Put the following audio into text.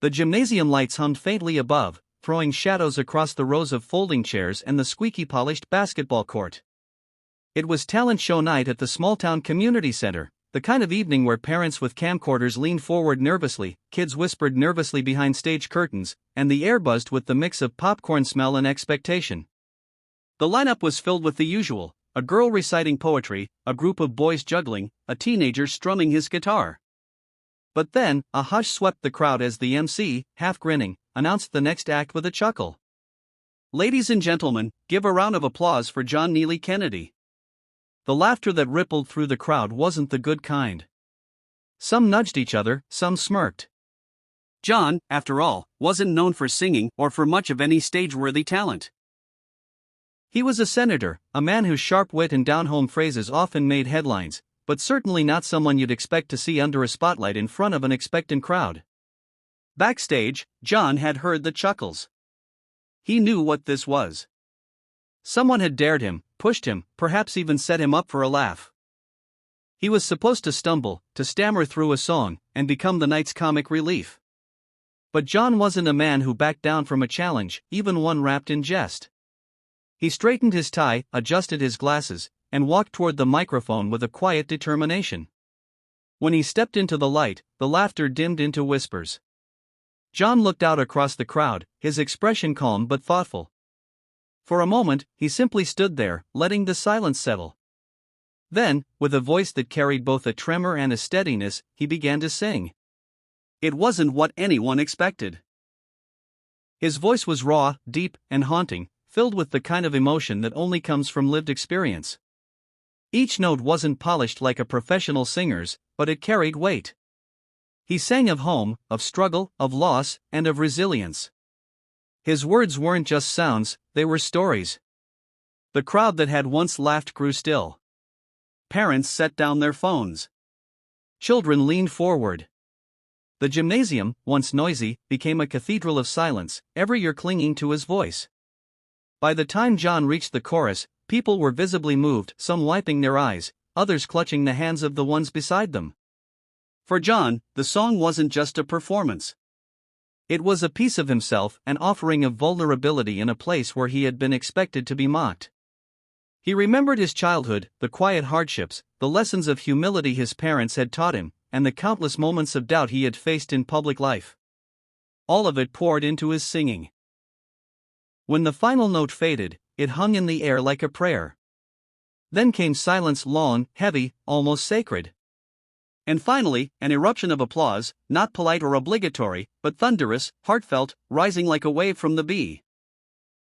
The gymnasium lights hummed faintly above, throwing shadows across the rows of folding chairs and the squeaky polished basketball court. It was talent show night at the small-town community center, the kind of evening where parents with camcorders leaned forward nervously, kids whispered nervously behind stage curtains, and the air buzzed with the mix of popcorn smell and expectation. The lineup was filled with the usual: a girl reciting poetry, a group of boys juggling, a teenager strumming his guitar. But then, a hush swept the crowd as the MC, half grinning, announced the next act with a chuckle. "Ladies and gentlemen, give a round of applause for John Neely Kennedy." The laughter that rippled through the crowd wasn't the good kind. Some nudged each other, some smirked. John, after all, wasn't known for singing or for much of any stage-worthy talent. He was a senator, a man whose sharp wit and down-home phrases often made headlines, but certainly not someone you'd expect to see under a spotlight in front of an expectant crowd. Backstage, John had heard the chuckles. He knew what this was. Someone had dared him, pushed him, perhaps even set him up for a laugh. He was supposed to stumble, to stammer through a song, and become the night's comic relief. But John wasn't a man who backed down from a challenge, even one wrapped in jest. He straightened his tie, adjusted his glasses, and walked toward the microphone with a quiet determination. When he stepped into the light, the laughter dimmed into whispers. John looked out across the crowd, his expression calm but thoughtful. For a moment, he simply stood there, letting the silence settle. Then, with a voice that carried both a tremor and a steadiness, he began to sing. It wasn't what anyone expected. His voice was raw, deep, and haunting, filled with the kind of emotion that only comes from lived experience. Each note wasn't polished like a professional singer's, but it carried weight. He sang of home, of struggle, of loss, and of resilience. His words weren't just sounds, they were stories. The crowd that had once laughed grew still. Parents set down their phones. Children leaned forward. The gymnasium, once noisy, became a cathedral of silence, every ear clinging to his voice. By the time John reached the chorus, people were visibly moved, some wiping their eyes, others clutching the hands of the ones beside them. For John, the song wasn't just a performance. It was a piece of himself, an offering of vulnerability in a place where he had been expected to be mocked. He remembered his childhood, the quiet hardships, the lessons of humility his parents had taught him, and the countless moments of doubt he had faced in public life. All of it poured into his singing. When the final note faded, it hung in the air like a prayer. Then came silence, long, heavy, almost sacred. And finally, an eruption of applause, not polite or obligatory, but thunderous, heartfelt, rising like a wave from the sea.